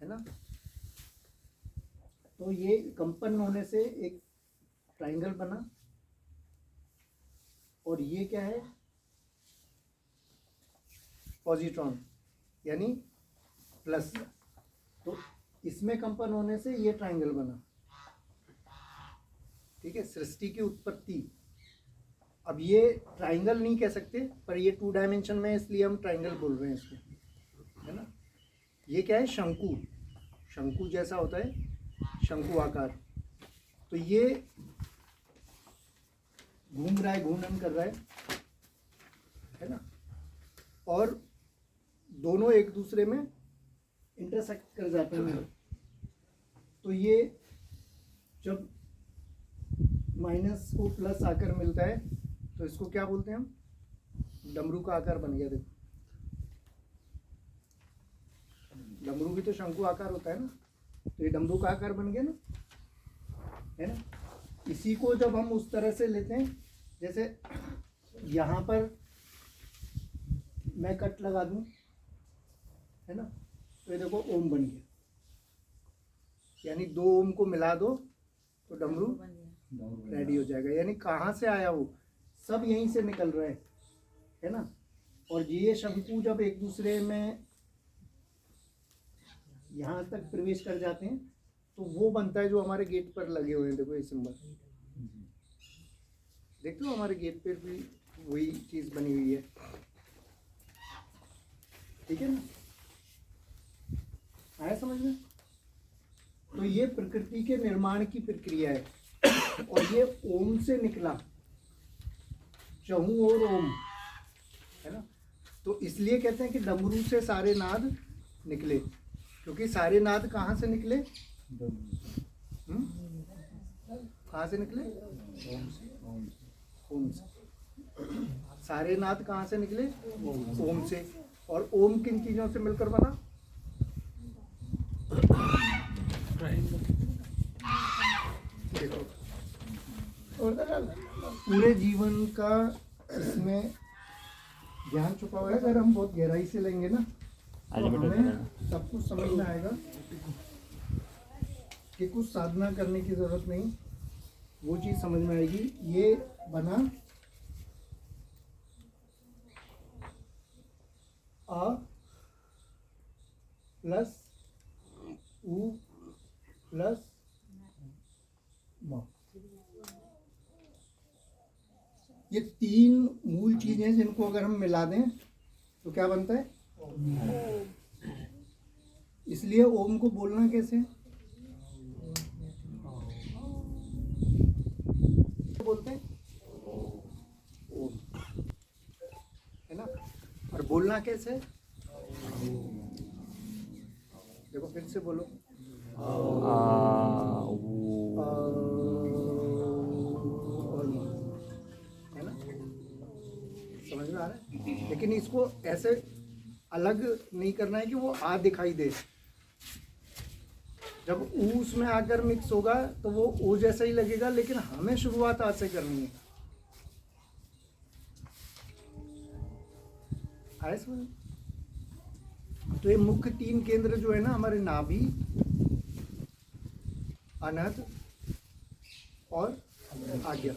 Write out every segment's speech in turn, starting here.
है ना। तो ये कंपन होने से एक ट्राइंगल बना, और ये क्या है, पॉजिट्रॉन यानी प्लस। तो इसमें कंपन होने से ये ट्राइंगल बना, ठीक है। सृष्टि की उत्पत्ति, अब ये ट्राइंगल नहीं कह सकते, पर ये 2 डायमेंशन में, इसलिए हम ट्राइंगल बोल रहे हैं इसको, है ना। ये क्या है, शंकु, शंकु जैसा होता है, शंकु आकार। तो ये घूम रहा है, घूर्णन कर रहा है ना, और दोनों एक दूसरे में इंटरसेक्ट कर जाते हैं। तो ये जब माइनस को प्लस आकर मिलता है तो इसको क्या बोलते हैं हम, डमरू का आकार बन गया। देखो, डमरू भी तो शंकु आकार होता है ना, तो ये डमरू का आकार बन गया ना, है ना। इसी को जब हम उस तरह से लेते हैं, जैसे यहाँ पर मैं कट लगा दूं, है ना, तो ये देखो ओम बन गया, यानी 2 ओम को मिला दो तो डमरू रेडी हो जाएगा। यानी कहाँ से आया वो, सब यहीं से निकल रहे हैं, है ना। और ये शंकु जब एक दूसरे में यहाँ तक प्रवेश कर जाते हैं तो वो बनता है जो हमारे गेट पर लगे हुए हैं। देखो ये सिंबल, देखते हो हमारे गेट पर भी वही चीज बनी हुई है, ठीक है ना, आया समझ में। तो ये प्रकृति के निर्माण की प्रक्रिया है, और ये ओम से निकला, चहु और ओम, है ना। तो इसलिए कहते हैं कि डमरू से सारे नाद निकले, क्योंकि सारे नाद कहाँ से निकले, कहाँ से निकले, ओम से। सारे नाद कहाँ से निकले, ओम से। और ओम किन चीजों से मिलकर बना, देखो पूरे जीवन का इसमें ज्ञान छुपा हुआ है। अगर हम बहुत गहराई से लेंगे ना तो हमें सब कुछ समझ में आएगा कि कुछ साधना करने की जरूरत नहीं, वो चीज समझ में आएगी। ये बना आ प्लस उ प्लस म, ये 3 मूल चीजें जिनको अगर हम मिला दें तो क्या बनता है, इसलिए ओम को बोलना कैसे बोलते हैं, ओम, है ना। और बोलना कैसे, देखो फिर से बोलो, है ना, समझ में आ रहा है। लेकिन इसको ऐसे अलग नहीं करना है कि वो आ दिखाई दे। जब ऊ उसमें आकर मिक्स होगा तो वो ओ जैसा ही लगेगा, लेकिन हमें शुरुआत आ से करनी है। आए समझ। तो ये मुख्य 3 केंद्र जो है ना हमारे, नाभि, अनहद और आज्ञा,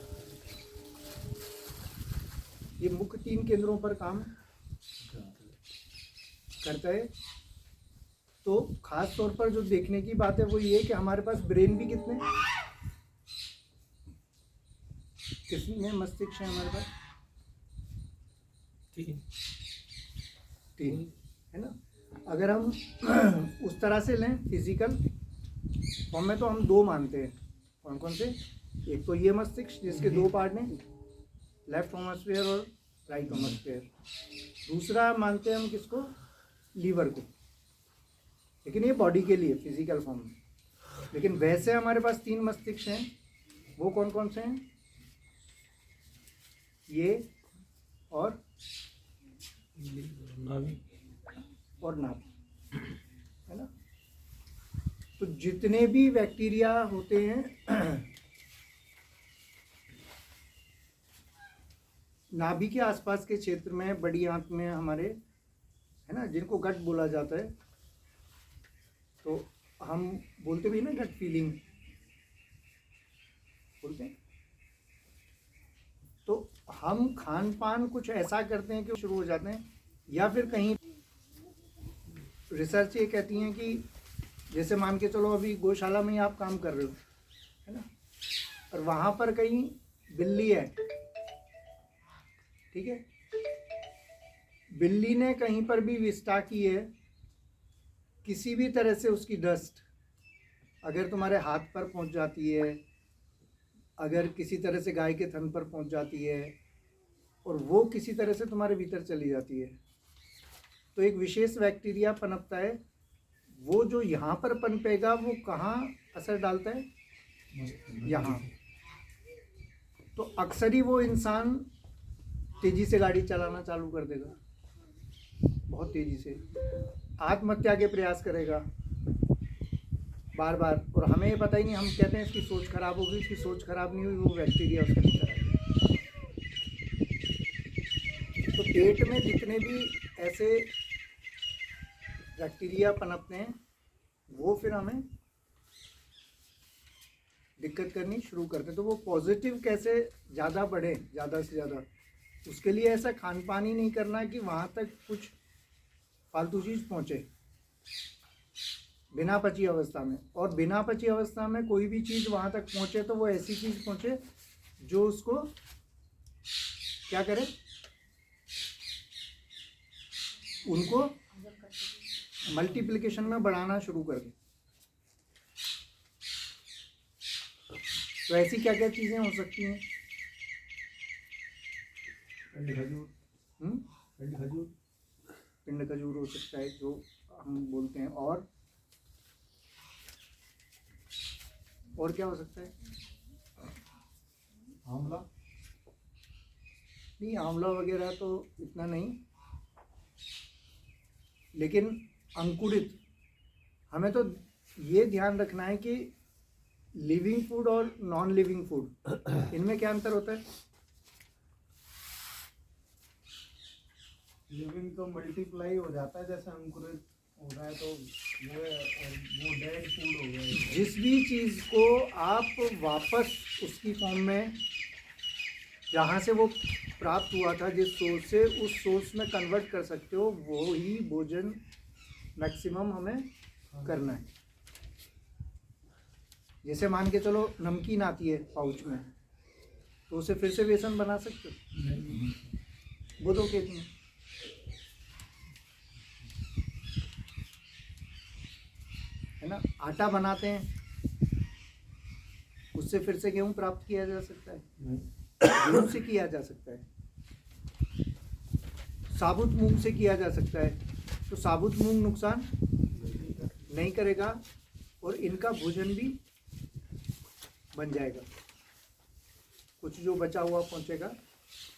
ये मुख्य 3 केंद्रों पर काम करता है। तो खास तौर पर जो देखने की बात है वो ये कि हमारे पास ब्रेन भी कितने मस्तिष्क है हमारे पास, 3 है ना। अगर हम उस तरह से लें फिजिकल फॉर्म में तो हम 2 मानते हैं। कौन कौन से, एक तो ये मस्तिष्क जिसके 2 पार्ट हैं, लेफ्ट हेमिस्फीयर और राइट हेमिस्फीयर। दूसरा मानते हैं हम किसको, लीवर को, लेकिन ये बॉडी के लिए फिजिकल फॉर्म में। लेकिन वैसे हमारे पास 3 मस्तिष्क हैं, वो कौन कौन से हैं, ये और नाभि, है ना। तो जितने भी बैक्टीरिया होते हैं नाभि के आसपास के क्षेत्र में, बड़ी आंत में हमारे, है ना, जिनको गट बोला जाता है, तो हम बोलते भी ना गट फीलिंग बोलते हैं, तो हम खान पान कुछ ऐसा करते हैं कि शुरू हो जाते हैं, या फिर कहीं रिसर्च ये कहती हैं कि जैसे मान के चलो अभी गौशाला में ही आप काम कर रहे हो, है ना, और वहाँ पर कहीं बिल्ली है, ठीक है, बिल्ली ने कहीं पर भी विष्ठा की है, किसी भी तरह से उसकी डस्ट अगर तुम्हारे हाथ पर पहुंच जाती है, अगर किसी तरह से गाय के थन पर पहुंच जाती है और वो किसी तरह से तुम्हारे भीतर चली जाती है, तो एक विशेष बैक्टीरिया पनपता है, वो जो यहाँ पर पनपेगा वो कहाँ असर डालता है, यहाँ। तो अक्सर ही वो इंसान तेजी से गाड़ी चलाना चालू कर देगा, बहुत तेजी से आत्महत्या के प्रयास करेगा बार बार, और हमें ये पता ही नहीं, हम कहते हैं इसकी सोच खराब होगी, इसकी सोच खराब नहीं हुई, वो बैक्टीरिया उसके भीतर आ गया। तो पेट में जितने भी ऐसे बैक्टीरिया पनपते हैं वो फिर हमें दिक्कत करनी शुरू करते हैं। तो वो पॉजिटिव कैसे ज़्यादा बढ़े, ज़्यादा से ज़्यादा, उसके लिए ऐसा खान पान ही नहीं करना है कि वहाँ तक कुछ फालतू चीज़ पहुँचे बिना पची अवस्था में, और बिना पची अवस्था में कोई भी चीज़ वहाँ तक पहुँचे तो वो ऐसी चीज़ पहुँचे जो उसको क्या करे, उनको मल्टीप्लिकेशन में बढ़ाना शुरू कर दे। तो ऐसी क्या क्या चीज़ें हो सकती हैं? पिंड खजूर हो सकता है जो हम बोलते हैं, और क्या हो सकता है? आंवला नहीं, आंवला वगैरह तो इतना नहीं, लेकिन अंकुरित, हमें तो ये ध्यान रखना है कि लिविंग फूड और नॉन लिविंग फूड, इनमें क्या अंतर होता है? लिविंग तो मल्टीप्लाई हो जाता है, जैसे अंकुरित हो रहा है तो वो डेड फूड हो गया। जिस भी चीज़ को आप वापस उसकी फॉर्म में जहाँ से वो प्राप्त हुआ था, जिस सोर्स से, उस सोर्स में कन्वर्ट कर सकते हो, वो ही भोजन मैक्सिमम हमें करना है। जैसे मान के चलो नमकीन आती है पाउच में, तो उसे फिर से बेसन बना सकते हो, वो दो खेत में, है ना। आटा बनाते हैं, उससे फिर से गेहूं प्राप्त किया जा सकता है, गेहूं से किया जा सकता है, साबुत मूंग से किया जा सकता है, तो साबुत मूंग नुकसान नहीं करेगा और इनका भोजन भी बन जाएगा, कुछ जो बचा हुआ पहुंचेगा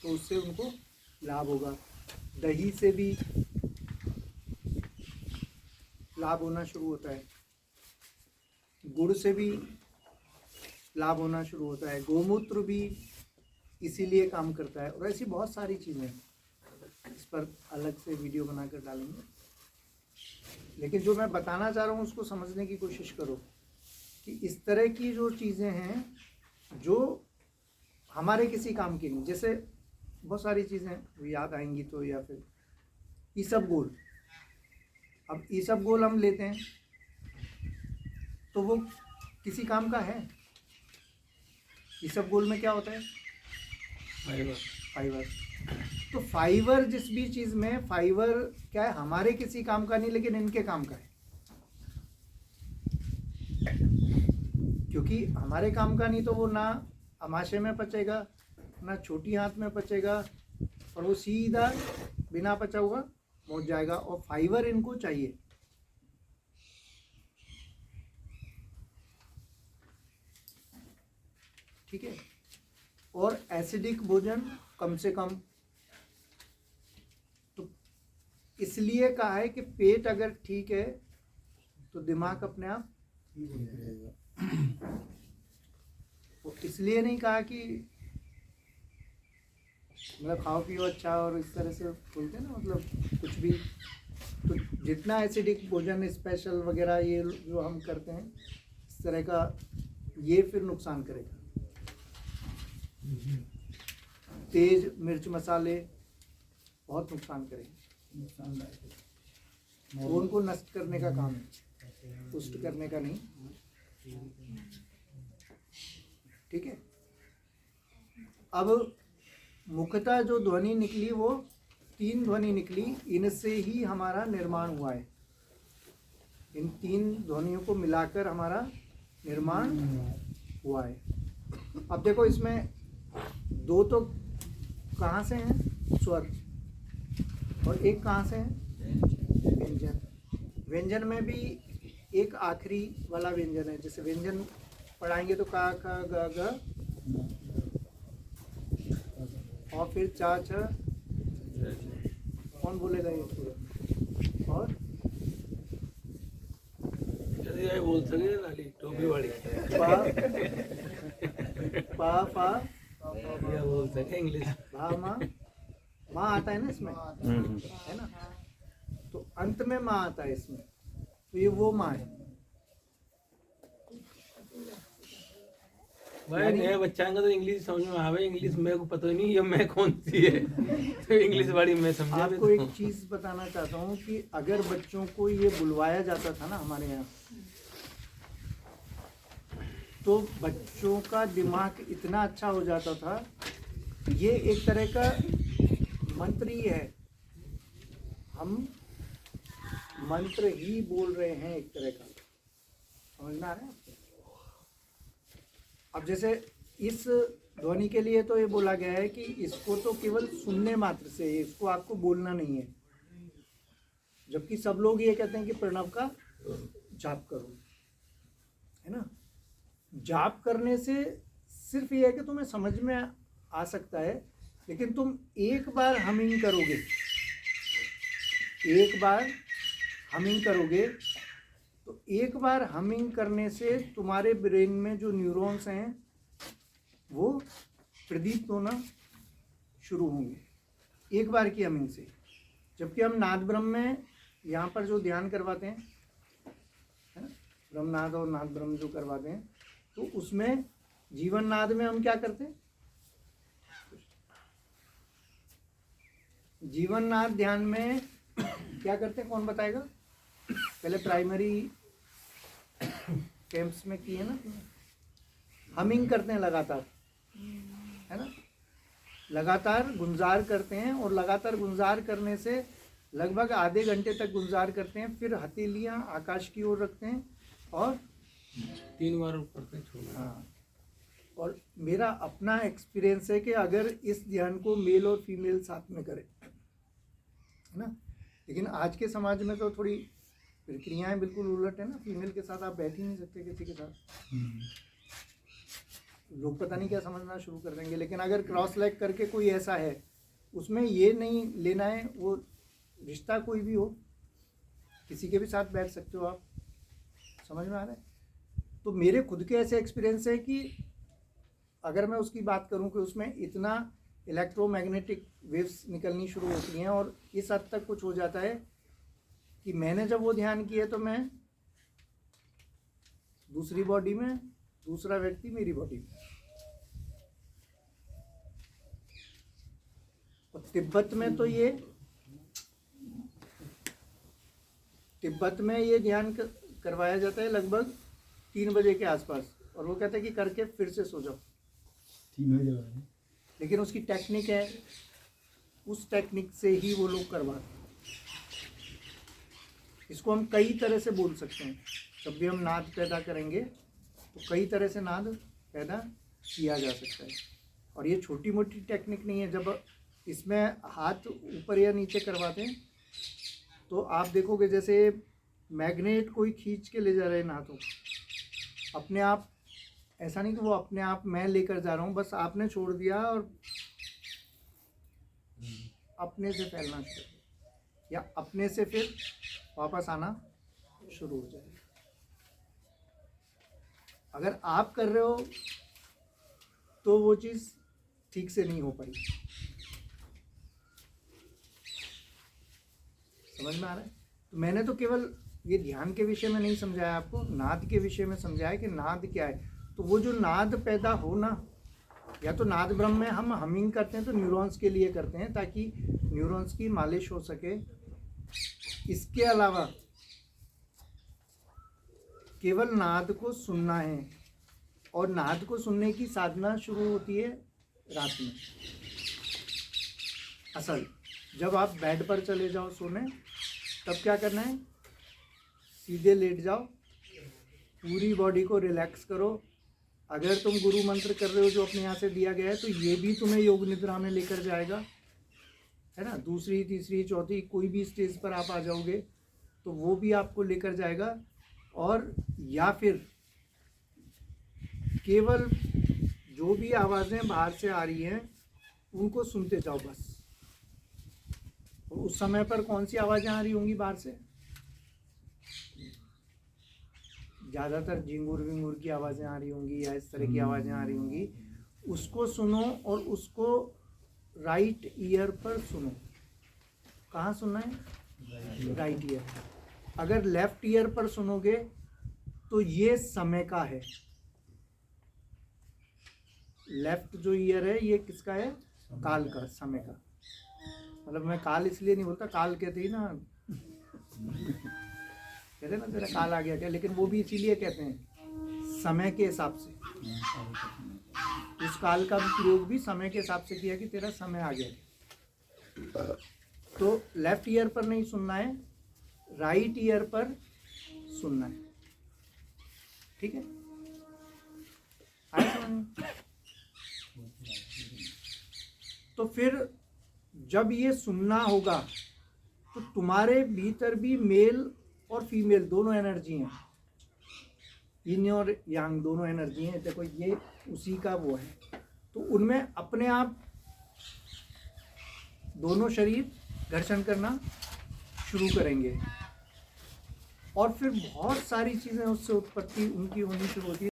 तो उससे उनको लाभ होगा। दही से भी लाभ होना शुरू होता है, गुड़ से भी लाभ होना शुरू होता है, गोमूत्र भी इसीलिए काम करता है, और ऐसी बहुत सारी चीज़ें, इस पर अलग से वीडियो बनाकर डालेंगे। लेकिन जो मैं बताना चाह रहा हूँ उसको समझने की कोशिश करो कि इस तरह की जो चीज़ें हैं जो हमारे किसी काम की नहीं, जैसे बहुत सारी चीज़ें याद आएंगी तो, या फिर ईसबगोल, अब ईसबगोल हम लेते हैं तो वो किसी काम का है? ईसबगोल में क्या होता है? फाइबर। तो फाइबर, जिस भी चीज़ में फाइबर क्या है, हमारे किसी काम का नहीं लेकिन इनके काम का है, क्योंकि हमारे काम का नहीं तो वो ना आमाशय में पचेगा, ना छोटी हाथ में पचेगा, और वो सीधा बिना पचा हुआ पहुंच जाएगा, और फाइबर इनको चाहिए। ठीक है, और एसिडिक भोजन कम से कम, तो इसलिए कहा है कि पेट अगर ठीक है तो दिमाग अपने आप ठीक हो जाएगा। तो इसलिए नहीं कहा कि मतलब खाओ पियो अच्छा और इस तरह से बोलते हैं ना, मतलब कुछ भी तो जितना एसिडिक भोजन स्पेशल वगैरह ये जो हम करते हैं इस तरह का, ये फिर नुकसान करेगा। तेज मिर्च मसाले बहुत नुकसान करेंगे, नुकसानदायक है। वो उनको नष्ट करने का काम है, पुष्ट करने का नहीं। ठीक है। अब मुख्यतः जो ध्वनि निकली वो 3 ध्वनि निकली, इनसे ही हमारा निर्माण हुआ है। इन 3 ध्वनियों को मिलाकर हमारा निर्माण हुआ है। अब देखो इसमें 2 तो कहाँ से हैं? स्वर। और एक कहाँ से है? व्यंजन। व्यंजन में भी एक आखिरी वाला व्यंजन है। जैसे व्यंजन पढ़ाएंगे तो का ख ग घ, और फिर चा छ, कौन बोलेगा ये पूरा? और ये बोल सके नाली टोपी वाली पा पा फा ये बोल सके इंग्लिश। भा माँ आता है ना इसमें, है ना? तो अंत में माँ आता है इसमें, तो ये वो माँ है। भाई नया बच्चा का तो इंग्लिश समझ में आवे, इंग्लिश मेरे को पता ही नहीं ये मैं कौन सी है तो इंग्लिश वाली मैं समझा। आपको एक चीज बताना चाहता हूँ कि अगर बच्चों को ये बुलवाया जाता था ना हमारे यहाँ, तो बच्चों का दिमाग इतना अच्छा हो जाता था। ये एक तरह का मंत्र ही है, हम मंत्र ही बोल रहे हैं एक तरह का, समझना है आपको? अब जैसे इस ध्वनि के लिए तो ये बोला गया है कि इसको तो केवल सुनने मात्र से, इसको आपको बोलना नहीं है। जबकि सब लोग ये कहते हैं कि प्रणव का जाप करो, है ना? जाप करने से सिर्फ ये है कि तुम्हें समझ में आ सकता है, लेकिन तुम एक बार हमिंग करोगे, एक बार हमिंग करोगे तो एक बार हमिंग करने से तुम्हारे ब्रेन में जो न्यूरॉन्स हैं वो प्रदीप्त होना शुरू होंगे एक बार की हमिंग से। जबकि हम नाद ब्रह्म में यहाँ पर जो ध्यान करवाते हैं, है ना, ब्रह्मनाद और नाद ब्रह्म जो करवाते हैं, तो उसमें जीवन नाद में हम क्या करते हैं? जीवन नाद ध्यान में क्या करते हैं, कौन बताएगा? पहले प्राइमरी कैंप्स में किए ना, हमिंग करते हैं लगातार, है ना? लगातार गुंजार करते हैं, और लगातार गुंजार करने से लगभग आधे घंटे तक गुंजार करते हैं। फिर हथेलियां आकाश की ओर रखते हैं और 3 बार ऊपर से छोड़ना। हाँ, और मेरा अपना एक्सपीरियंस है कि अगर इस ध्यान को मेल और फीमेल साथ में करें, है ना? लेकिन आज के समाज में तो थोड़ी प्रक्रियाएं बिल्कुल उलट है ना। फीमेल के साथ आप बैठ ही नहीं सकते किसी के साथ, लोग पता नहीं क्या समझना शुरू कर देंगे। लेकिन अगर क्रॉस लेग करके कोई ऐसा है, उसमें ये नहीं लेना है, वो रिश्ता कोई भी हो, किसी के भी साथ बैठ सकते हो आप, समझ में आ रहा है? तो मेरे खुद के ऐसे एक्सपीरियंस है कि अगर मैं उसकी बात करूं कि उसमें इतना इलेक्ट्रोमैग्नेटिक वेव्स निकलनी शुरू होती हैं, और इस हद तक कुछ हो जाता है कि मैंने जब वो ध्यान किया तो मैं दूसरी बॉडी में, दूसरा व्यक्ति मेरी बॉडी में। और तिब्बत में तो ये, तिब्बत में ये ध्यान करवाया जाता है लगभग 3 बजे के आसपास, और वो कहते हैं कि करके फिर से सो जाओ। 3 बजे वाले। लेकिन उसकी टेक्निक है, उस टेक्निक से ही वो लोग करवाते हैं। इसको हम कई तरह से बोल सकते हैं। जब भी हम नाद पैदा करेंगे तो कई तरह से नाद पैदा किया जा सकता है। और ये छोटी मोटी टेक्निक नहीं है। जब इसमें हाथ ऊपर या नीचे करवाते हैं तो आप देखोगे जैसे मैग्नेट कोई खींच के ले जा रहे हैं हाथों, अपने आप, ऐसा नहीं कि वो अपने आप मैं लेकर जा रहा हूँ, बस आपने छोड़ दिया और अपने से फैलना शुरू, या अपने से फिर वापस आना शुरू हो जाएगा। अगर आप कर रहे हो तो वो चीज़ ठीक से नहीं हो पाई। समझ में आ रहा है? तो मैंने तो केवल ये ध्यान के विषय में नहीं समझाया आपको, नाद के विषय में समझाया कि नाद क्या है। तो वो जो नाद पैदा हो ना, या तो नाद ब्रह्म में हम हमिंग करते हैं तो न्यूरॉन्स के लिए करते हैं ताकि न्यूरॉन्स की मालिश हो सके। इसके अलावा केवल नाद को सुनना है, और नाद को सुनने की साधना शुरू होती है रात में। असल जब आप बेड पर चले जाओ सोने, तब क्या करना है, सीधे लेट जाओ, पूरी बॉडी को रिलैक्स करो। अगर तुम गुरु मंत्र कर रहे हो जो अपने यहाँ से दिया गया है, तो ये भी तुम्हें योग निद्रा में लेकर जाएगा, है ना। दूसरी, तीसरी, चौथी कोई भी स्टेज पर आप आ जाओगे तो वो भी आपको लेकर जाएगा। और या फिर केवल जो भी आवाज़ें बाहर से आ रही हैं उनको सुनते जाओ बस। और उस समय पर कौन सी आवाज़ें आ रही होंगी बाहर से, ज़्यादातर झिंगुर विंगुर की आवाज़ें आ रही होंगी या इस तरह की आवाज़ें आ रही होंगी, उसको सुनो और उसको राइट ईयर पर सुनो। कहाँ सुनना है, राइट ईयर। अगर लेफ्ट ईयर पर सुनोगे तो ये समय का है। लेफ्ट जो ईयर है ये किसका है, काल का, समय का। मतलब मैं काल इसलिए नहीं बोलता, काल कहते ही ना, कहते ना तेरा काल आ गया क्या, लेकिन वो भी इसीलिए कहते हैं समय के हिसाब से। उस काल का प्रयोग भी समय के हिसाब से किया कि तेरा समय आ गया। तो लेफ्ट ईयर पर नहीं सुनना है, राइट ईयर पर सुनना है, ठीक है। आया समझ में? तो फिर जब ये सुनना होगा तो तुम्हारे भीतर भी मेल और फीमेल दोनों एनर्जी हैं, यिन और यांग दोनों एनर्जी हैं। देखो ये उसी का वो है, तो उनमें अपने आप दोनों शरीर घर्षण करना शुरू करेंगे, और फिर बहुत सारी चीज़ें उससे उत्पत्ति उनकी होनी शुरू होती है।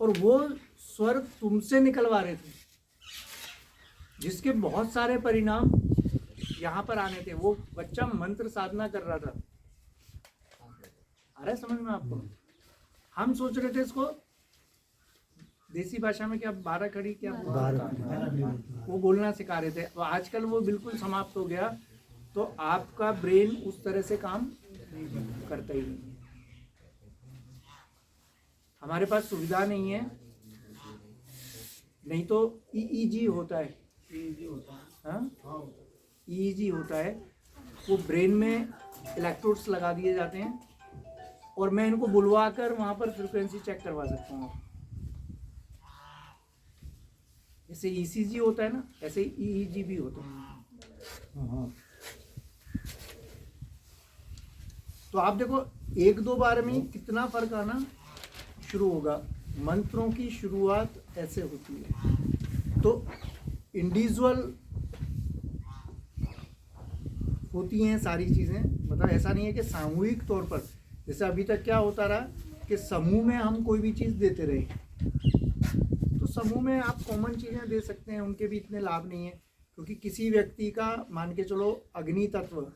और वो स्वर तुमसे निकलवा रहे थे, जिसके बहुत सारे परिणाम यहाँ पर आने थे। वो बच्चा मंत्र साधना कर रहा था, आ रहा है समझ में आपको। हम सोच रहे थे इसको देसी भाषा में क्या 12 खड़ी क्या वो बोलना सिखा रहे थे। तो आजकल वो बिल्कुल समाप्त हो गया, तो आपका ब्रेन उस तरह से काम करता ही नहीं। हमारे पास सुविधा नहीं है, नहीं तो ईईजी होता है, ईईजी होता है। वो ब्रेन में इलेक्ट्रोड्स लगा दिए जाते हैं, और मैं इनको बुलवा कर वहाँ पर फ्रीक्वेंसी चेक करवा सकता हूँ। जैसे ईसीजी होता है ना, ऐसे ईईजी भी होता है। तो आप देखो 1-2 बार में कितना फर्क आना शुरू होगा। मंत्रों की शुरुआत ऐसे होती है, तो इंडिविजुअल होती हैं सारी चीज़ें। मतलब ऐसा नहीं है कि सामूहिक तौर पर, जैसे अभी तक क्या होता रहा कि समूह में हम कोई भी चीज़ देते रहे, तो समूह में आप कॉमन चीज़ें दे सकते हैं, उनके भी इतने लाभ नहीं है। क्योंकि किसी व्यक्ति का मान के चलो अग्नि तत्व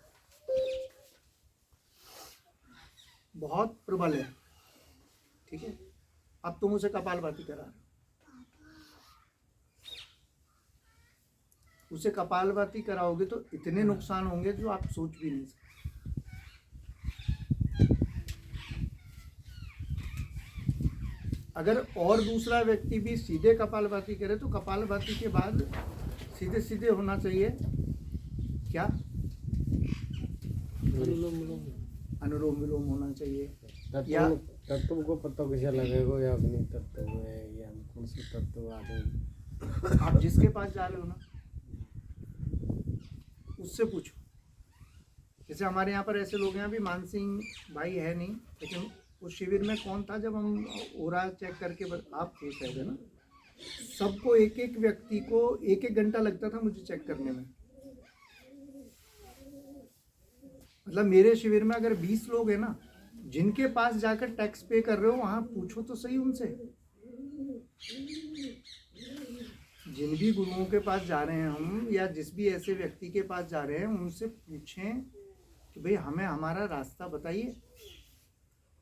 बहुत प्रबल है, ठीक है, अब तुम उसे कपालभाति करा रहे हो, उसे कपालभाति कराओगे तो इतने नुकसान होंगे जो आप सोच भी नहीं सकते। अगर और दूसरा व्यक्ति भी सीधे कपालभाति करे तो कपालभाति के बाद सीधे सीधे होना चाहिए क्या, अनुलोम विलोम होना चाहिए। या तत्व को पता कैसे लगेगा या अग्नि तत्व है या कौन से तत्व आदि? आप जिसके पास जा रहे हो ना उससे पूछो। जैसे हमारे यहाँ पर ऐसे लोग हैं, अभी मान सिंह भाई है नहीं, लेकिन उस शिविर में कौन था जब हम ओरा चेक करके आप थे शायद, है ना, सबको एक एक व्यक्ति को एक एक घंटा लगता था मुझे चेक करने में। मतलब मेरे शिविर में अगर 20 लोग हैं ना, जिनके पास जाकर टैक्स पे कर रहे हो वहां पूछो तो सही उनसे। जिन भी गुरुओं के पास जा रहे हैं हम, या जिस भी ऐसे व्यक्ति के पास जा रहे हैं, उनसे पूछें कि भाई हमें हमारा रास्ता बताइए।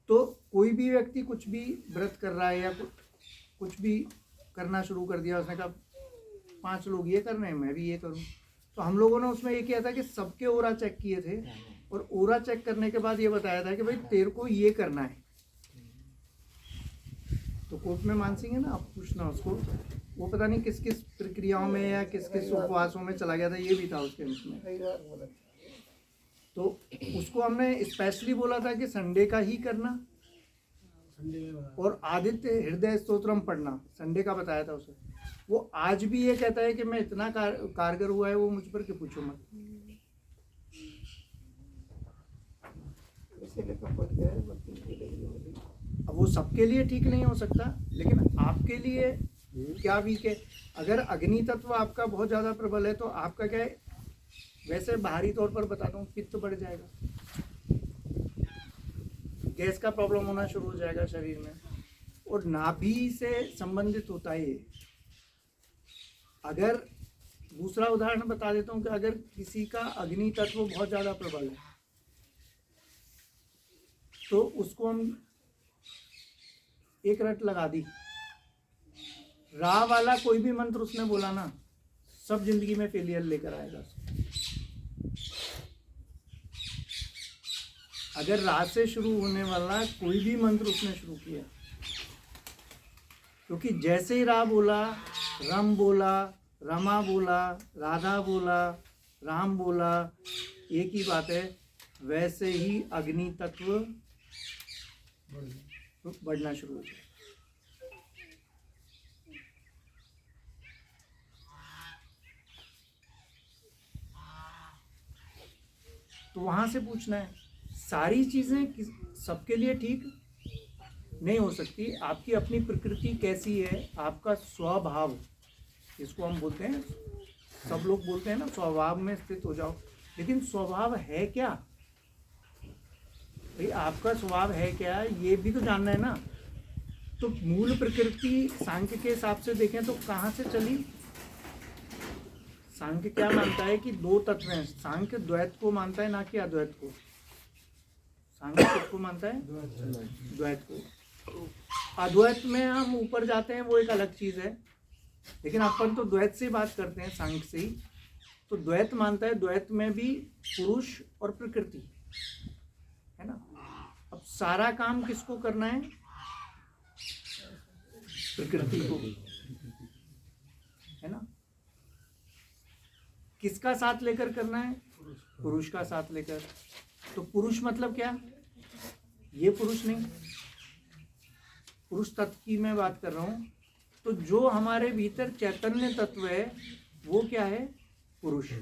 तो कोई भी व्यक्ति कुछ भी व्रत कर रहा है या कुछ भी करना शुरू कर दिया, उसने कहा 5 लोग ये कर रहे हैं मैं भी ये करूं, तो हम लोगों ने उसमें ये किया था कि सबके ओरा चेक किए थे, और ओरा चेक करने के बाद ये बताया था कि भाई तेरे को ये करना है। तो कोर्ट में मानसिंह है ना, आप पूछना उसको, वो पता नहीं किस किस प्रक्रियाओं में या किस किस उपवासों में चला गया था, ये भी था उसके उसमें। तो उसको हमने स्पेशली बोला था कि संडे का ही करना, और आदित्य हृदय स्तोत्रम पढ़ना संडे का बताया था उसे। वो आज भी ये कहता है कि मैं इतना कारगर हुआ है वो मुझ पर कि पूछो मत। अब वो सबके लिए ठीक नहीं हो सकता, लेकिन आपके लिए क्या वीक है। अगर अग्नि तत्व आपका बहुत ज़्यादा प्रबल है तो आपका क्या है, वैसे बाहरी तौर पर बताता हूँ, पित्त बढ़ जाएगा, गैस का प्रॉब्लम होना शुरू हो जाएगा शरीर में, और नाभि से संबंधित होता है ये। अगर दूसरा उदाहरण बता देता हूँ कि अगर किसी का अग्नि तत्व बहुत ज़्यादा प्रबल है तो उसको हम एक रट लगा दी, रा वाला कोई भी मंत्र उसने बोला ना, सब जिंदगी में फेलियर लेकर आएगा। अगर रा से शुरू होने वाला कोई भी मंत्र उसने शुरू किया, क्योंकि जैसे ही रा बोला, रम बोला, रमा बोला, राधा बोला, राम बोला, एक ही बात है, वैसे ही अग्नि तत्व बढ़ना शुरू हो जाए। तो वहां से पूछना है। सारी चीजें सबके लिए ठीक नहीं हो सकती। आपकी अपनी प्रकृति कैसी है, आपका स्वभाव, इसको हम बोलते हैं, सब लोग बोलते हैं ना स्वभाव में स्थित हो जाओ, लेकिन स्वभाव है क्या भाई, आपका स्वभाव है क्या, ये भी तो जानना है ना। तो मूल प्रकृति सांख्य के हिसाब से देखें तो कहाँ से चली। सांख्य क्या मानता है कि 2 तत्व हैं। सांख्य द्वैत को मानता है, ना कि अद्वैत को। सांख्य किसको मानता है? द्वैत को। अद्वैत में हम ऊपर जाते हैं, वो एक अलग चीज है, लेकिन अपन तो द्वैत से बात करते हैं, सांख्य से ही। तो द्वैत मानता है द्वैत में भी पुरुष और प्रकृति है ना। अब सारा काम किसको करना है? प्रकृति को, है ना। किसका साथ लेकर करना है? पुरुष का साथ लेकर। तो पुरुष मतलब क्या? ये पुरुष नहीं, पुरुष तत्व की मैं बात कर रहा हूं। तो जो हमारे भीतर चैतन्य तत्व है वो क्या है? पुरुष।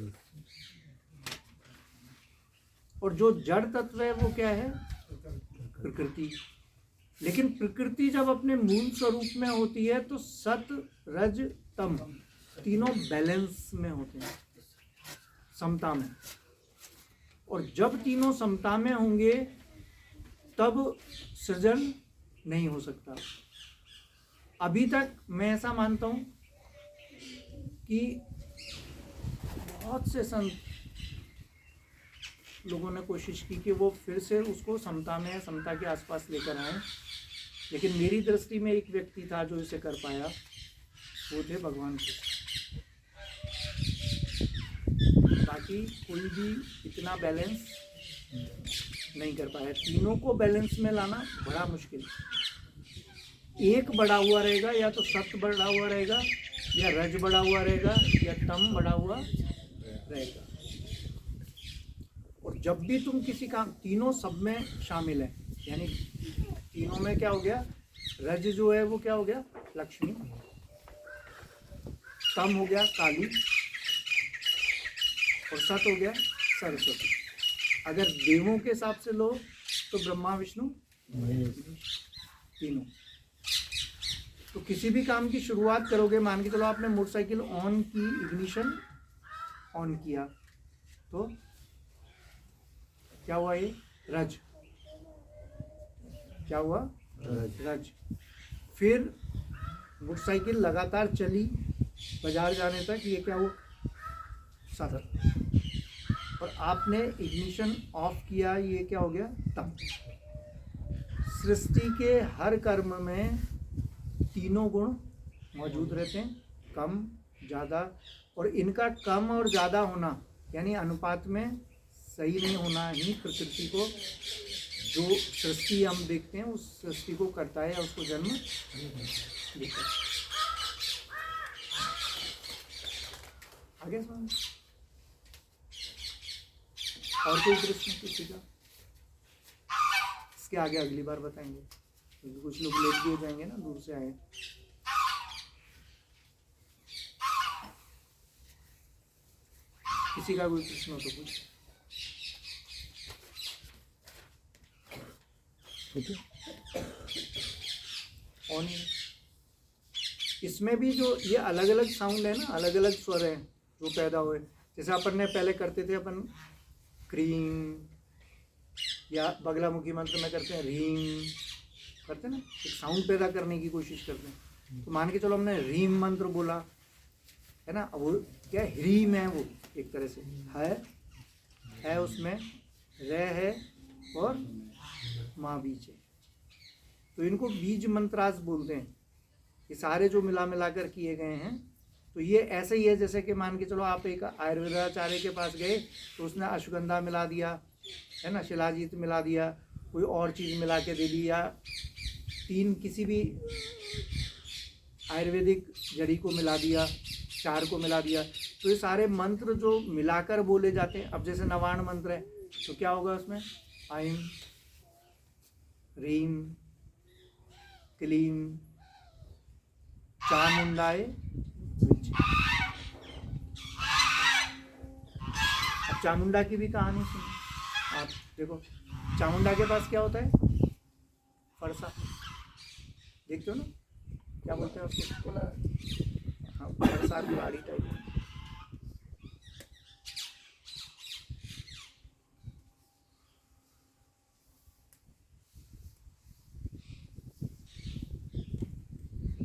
और जो जड़ तत्व है वो क्या है? प्रकृति। लेकिन प्रकृति जब अपने मूल स्वरूप में होती है तो सत, रज, तम तीनों बैलेंस में होते हैं, समता में। और जब तीनों समता में होंगे तब सृजन नहीं हो सकता। अभी तक मैं ऐसा मानता हूं कि बहुत से संत लोगों ने कोशिश की कि वो फिर से उसको समता में, समता के आसपास लेकर आए, लेकिन मेरी दृष्टि में एक व्यक्ति था जो इसे कर पाया, वो थे भगवान कृष्ण। बाकी कोई भी इतना बैलेंस नहीं कर पाया। तीनों को बैलेंस में लाना बड़ा मुश्किल है। एक बढ़ा हुआ रहेगा, या तो सत्य बढ़ा हुआ रहेगा, या रज बढ़ा हुआ रहेगा, या तम बढ़ा हुआ रहेगा। और जब भी तुम किसी काम, तीनों सब में शामिल है, यानी तीनों में क्या हो गया, रज जो है वो क्या हो गया, लक्ष्मी, तम हो गया काली, और सत हो गया सरस्वती। अगर देवों के हिसाब से लो तो ब्रह्मा विष्णु तीनों। तो किसी भी काम की शुरुआत करोगे, मान के चलो आपने मोटरसाइकिल ऑन की, इग्निशन ऑन किया, तो क्या हुआ, ये रज, क्या हुआ, रज। फिर मोटरसाइकिल लगातार चली बाजार जाने तक, ये क्या हुआ, सत। और आपने इग्निशन ऑफ किया, ये क्या हो गया, तम। सृष्टि के हर कर्म में तीनों गुण मौजूद रहते हैं, कम ज़्यादा। और इनका कम और ज़्यादा होना यानी अनुपात में सही नहीं होना ही प्रकृति को, जो सृष्टि हम देखते हैं उस सृष्टि को करता है या उसको जन्म देता है। आगे समझ। और कोई प्रश्न किसी का? इसके आगे अगली बार बताएंगे, क्योंकि कुछ लोग लेट भी हो जाएंगे ना, दूर से आए। किसी का कोई प्रश्न हो तो कुछ। और इसमें भी जो ये अलग अलग साउंड है ना, अलग अलग स्वर हैं जो पैदा हुए। जैसे अपन ने पहले करते थे, अपन क्रीम या बगलामुखी मंत्र में करते हैं, रीम करते हैं ना, एक साउंड पैदा करने की कोशिश करते हैं। तो मान के चलो हमने रीम मंत्र बोला है ना, अब वो क्या ह्रीम है, वो एक तरह से है उसमें रे है और माँ बीज है, तो इनको बीज मंत्रास बोलते हैं। ये सारे जो मिला मिलाकर किए गए हैं, तो ये ऐसे ही है जैसे कि मान के चलो आप एक आयुर्वेदाचार्य के पास गए, तो उसने अश्वगंधा मिला दिया है ना, शिलाजीत मिला दिया, कोई और चीज़ मिला के दे दी, या तीन किसी भी आयुर्वेदिक जड़ी को मिला दिया, चार को मिला दिया। तो ये सारे मंत्र जो मिलाकर बोले जाते हैं। अब जैसे नवाण मंत्र है, तो क्या होगा उसमें, ऐं ह्रीं क्लीं चामुंडाय विच। अब चामुंडा की भी कहानी सुनो आप, देखो चामुंडा के पास क्या होता है, फरसा, देखते हो ना, क्या बोलते हैं उसको, हाँ फरसा कुल्हाड़ी टाइप।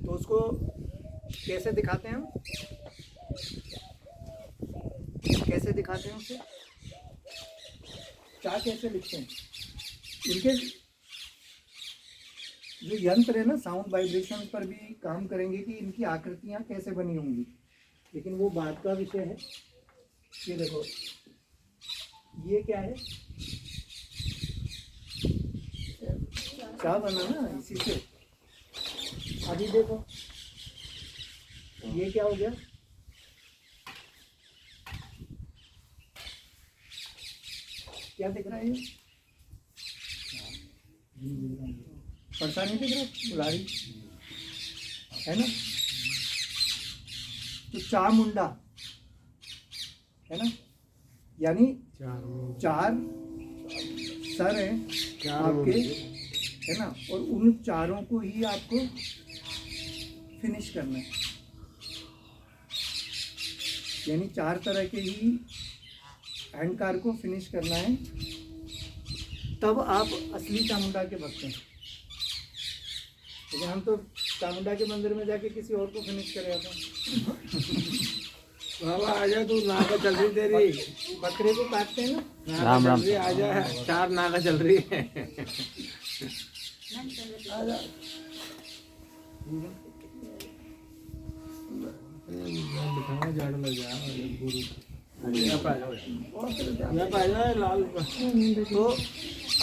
तो उसको कैसे दिखाते हैं हम, कैसे दिखाते हैं उसे, क्या कैसे लिखते हैं। इनके जो यंत्र है ना, साउंड वाइब्रेशन पर भी काम करेंगे कि इनकी आकृतियां कैसे बनी होंगी, लेकिन वो बात का विषय है। ये देखो, ये क्या है, क्या बना ना इसी से। अभी देखो ये क्या हो गया, क्या दिख रहा है, ये फरसा नहीं दिख रहा, कुल्हाड़ी है ना। तो चामुंडा है ना, यानी चार सर हैं आपके, है ना, और उन चारों को ही आपको फिनिश करना है, यानी चार तरह के ही अहंकार को फिनिश करना है, तब आप असली चामुंडा के भक्त हैं। लेकिन हम तो चामुंडा के मंदिर में जाके किसी और को फिनिश करे आते हैं। बाबा आजा, तू नाका चल रही तेरी, बकरे को काटते हैं ना, राम राम, आजा, चार नाका चल रही है। दिखाऊंगा, झाड़ू लग जाएगा गुरु। यहाँ पे आ जाओ, यहाँ पे आ जाओ लाल पर। तो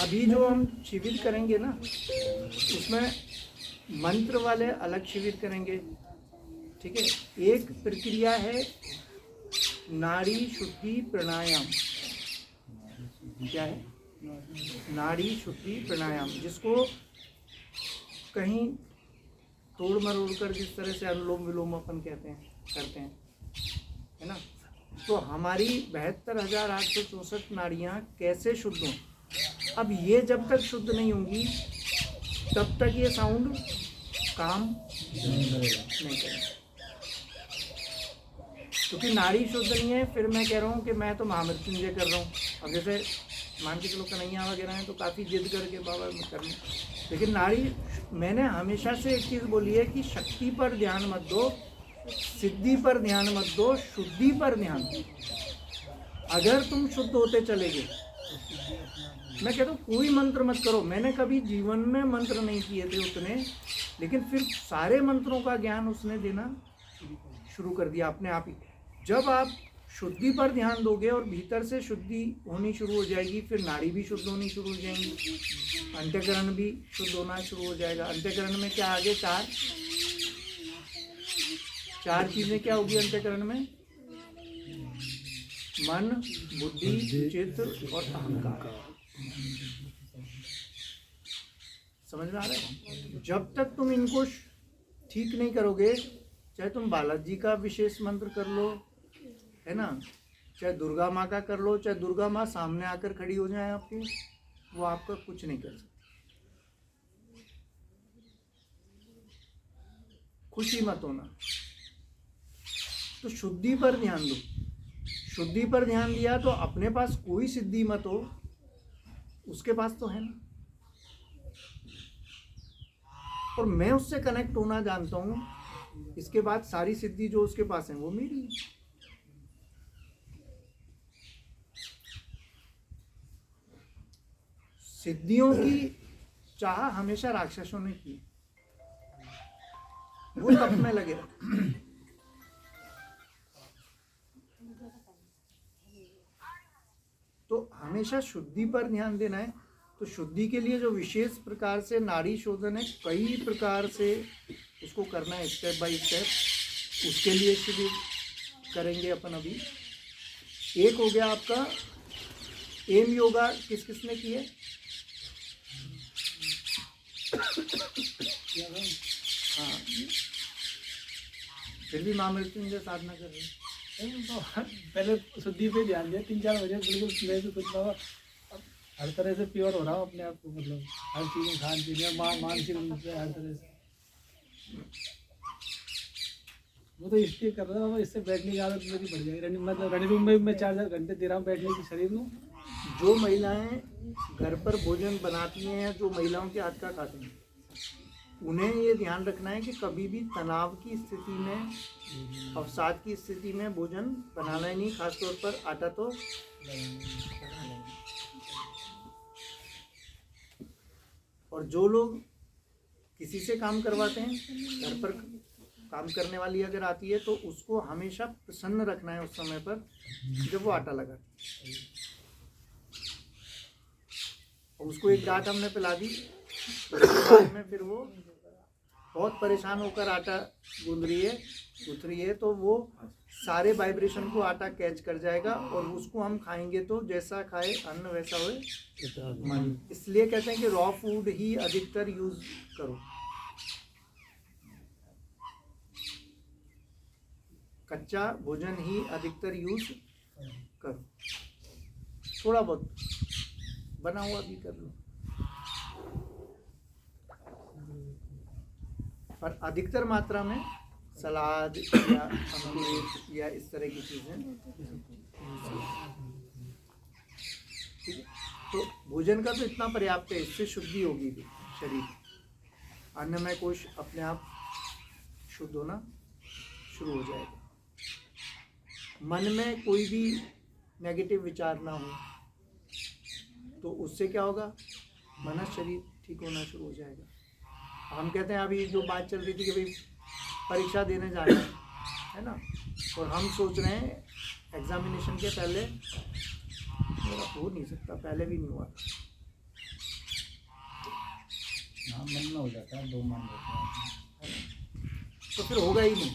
अभी जो हम शिविर करेंगे ना, उसमें मंत्र वाले अलग शिविर करेंगे, ठीक है। एक प्रक्रिया है नाड़ी शुद्धि प्राणायाम। क्या है? नाड़ी शुद्धि प्राणायाम, जिसको कहीं तोड़ मरोड़ कर जिस तरह से अनुलोम विलोम अपन कहते हैं, करते हैं, है ना। तो हमारी 72,864 नाड़ियाँ कैसे शुद्ध हों? अब ये जब तक शुद्ध नहीं होंगी तब तक ये साउंड काम नहीं करेगा, क्योंकि नाड़ी शुद्ध नहीं है। फिर मैं कह रहा हूँ कि मैं तो महामृत्युंजय कर रहा हूँ। अब जैसे मान के चलो कन्हैया वगैरह हैं तो काफ़ी जिद करके बाबा कर लें, लेकिन नाड़ी, मैंने हमेशा से एक चीज़ बोली है कि शक्ति पर ध्यान मत दो, सिद्धि पर ध्यान मत दो, शुद्धि पर ध्यान दो। अगर तुम शुद्ध होते चले गए, मैं कहता हूँ कोई मंत्र मत करो। मैंने कभी जीवन में मंत्र नहीं किए थे उतने, लेकिन फिर सारे मंत्रों का ज्ञान उसने देना शुरू कर दिया अपने आप ही। जब आप शुद्धि पर ध्यान दोगे और भीतर से शुद्धि होनी शुरू हो जाएगी, फिर नाड़ी भी शुद्ध होनी शुरू हो जाएंगी, अंतःकरण भी शुद्ध होना शुरू हो जाएगा। अंतःकरण में क्या आगे चार चीजें क्या होगी अंतःकरण में? मन, बुद्धि, चित्त और अहंकार। समझ में आ रहा है? जब तक तुम इनको ठीक नहीं करोगे, चाहे तुम बालाजी का विशेष मंत्र कर लो, है ना, चाहे दुर्गा माँ का कर लो, चाहे दुर्गा माँ सामने आकर खड़ी हो जाए आपके, वो आपका कुछ नहीं कर सकती। खुशी मत होना। तो शुद्धि पर ध्यान दो। शुद्धि पर ध्यान दिया तो अपने पास कोई सिद्धि मत हो, उसके पास तो है ना, और मैं उससे कनेक्ट होना जानता हूँ। इसके बाद सारी सिद्धि जो उसके पास है वो मेरी है। सिद्धियों की चाह हमेशा राक्षसों ने की, वो तप में लगे रहे। तो हमेशा शुद्धि पर ध्यान देना है। तो शुद्धि के लिए जो विशेष प्रकार से नाड़ी शोधन है, कई प्रकार से उसको करना है, स्टेप बाय स्टेप। उसके लिए शिविर करेंगे अपन अभी। एक हो गया आपका एम योगा, किस किसने किए? हाँ, फिर भी माँ मृत्युंजय साधना कर रहे हैं। पहले शुद्धि पे ध्यान दिया, 3-4 बजे बिल्कुल मैं तो कुछ बाबा हर तरह से प्योर हो रहा हूँ अपने आप को, मतलब हर चीज़ में, खान पीन में, मानसिक रूप से, हर तरह से। वो तो इसलिए कर रहा हूँ, इससे बैठने की आदत मेरी बढ़ जाएगी। मतलब रनिंग रूम में मैं 4-4 घंटे दे रहा हूँ बैठने की शरीर में। जो महिलाएं घर पर भोजन बनाती हैं, जो महिलाओं के हाथ का खाती हैं, उन्हें ये ध्यान रखना है कि कभी भी तनाव की स्थिति में, अवसाद की स्थिति में भोजन बनाना ही नहीं, खासतौर पर आटा तो और जो लोग किसी से काम करवाते हैं, घर पर काम करने वाली अगर आती है, तो उसको हमेशा प्रसन्न रखना है उस समय पर जब वो आटा लगाती है। और उसको एक डांट हमने पिला दी, उसके बाद में फिर वो बहुत परेशान होकर आटा गूंद रही है, तो वो सारे वाइब्रेशन को आटा कैच कर जाएगा और उसको हम खाएंगे तो जैसा खाए अन्न वैसा होए मन। इसलिए कहते हैं कि रॉ फूड ही अधिकतर यूज करो, कच्चा भोजन ही अधिकतर यूज करो, थोड़ा बहुत बना हुआ भी कर लो, पर अधिकतर मात्रा में सलाद या अमरूद या इस तरह की चीज़ें। ठीक है, तो भोजन का तो इतना पर्याप्त है, इससे शुद्धि होगी भी शरीर, अन्नमय कोश अपने आप शुद्ध होना शुरू हो जाएगा। मन में कोई भी नेगेटिव विचार ना हो, तो उससे क्या होगा? मन शरीर ठीक होना शुरू हो जाएगा। हम कहते हैं अभी जो बात चल रही थी कि भाई परीक्षा देने जाना है ना, और हम सोच रहे हैं एग्जामिनेशन के पहले, मेरा हो नहीं सकता, पहले भी नहीं हुआ था। हाँ, मन में हो जाता है, 2 मन होते हैं, तो फिर होगा ही नहीं,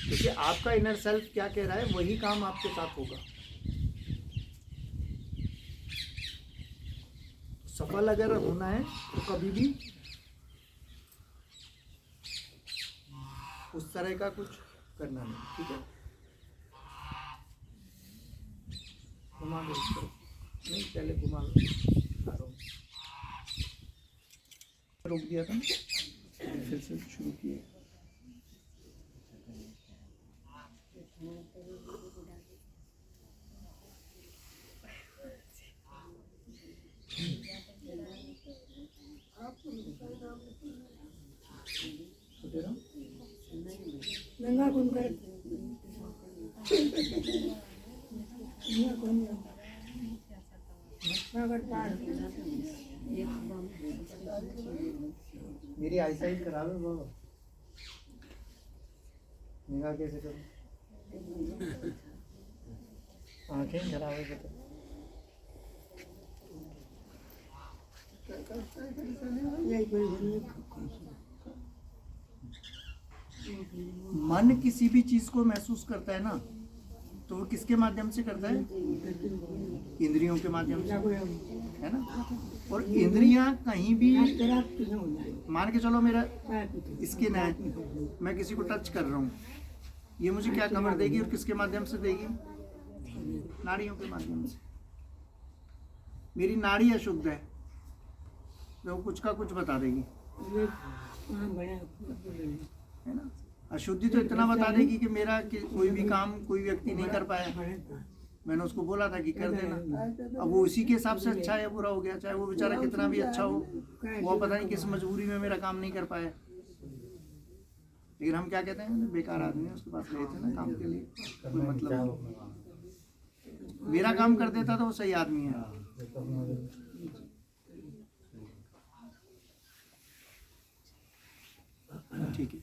क्योंकि आपका इनर सेल्फ क्या कह रहा है वही काम आपके साथ होगा। सफल अगर होना है तो कभी भी उस तरह का कुछ करना नहीं, ठीक है। घुमा दो इस तरफ, नहीं पहले घुमा लो, रोक दिया था फिर से शुरू किए। मेरी आईसाइट खराब है बाबा, निगाह कैसे करूं, आंखें खराब है पता। मन किसी भी चीज को महसूस करता है ना, तो वो किसके माध्यम से करता है? इंद्रियों के माध्यम से, है ना। और इंद्रियां कहीं भी, मान के चलो मेरा स्किन है, मैं किसी को टच कर रहा हूँ, ये मुझे क्या खबर देगी और किसके माध्यम से देगी? नाड़ियों के माध्यम से। मेरी नाड़ी अशुद्ध है तो वो कुछ का कुछ बता देगी, है ना। अशुद्धि तो इतना बता देगी कि मेरा कोई भी काम कोई व्यक्ति नहीं कर पाया, मैंने उसको बोला था कि कर देना, अब वो उसी के हिसाब से अच्छा या बुरा हो गया, चाहे वो बेचारा कितना भी अच्छा हो, वो पता नहीं किस मजबूरी में मेरा काम नहीं कर पाया। लेकिन हम क्या कहते हैं, बेकार आदमी है, उसके पास गए थे ना काम के लिए, कोई मतलब नहीं, मेरा काम कर देता तो वो सही आदमी है। ठीक है।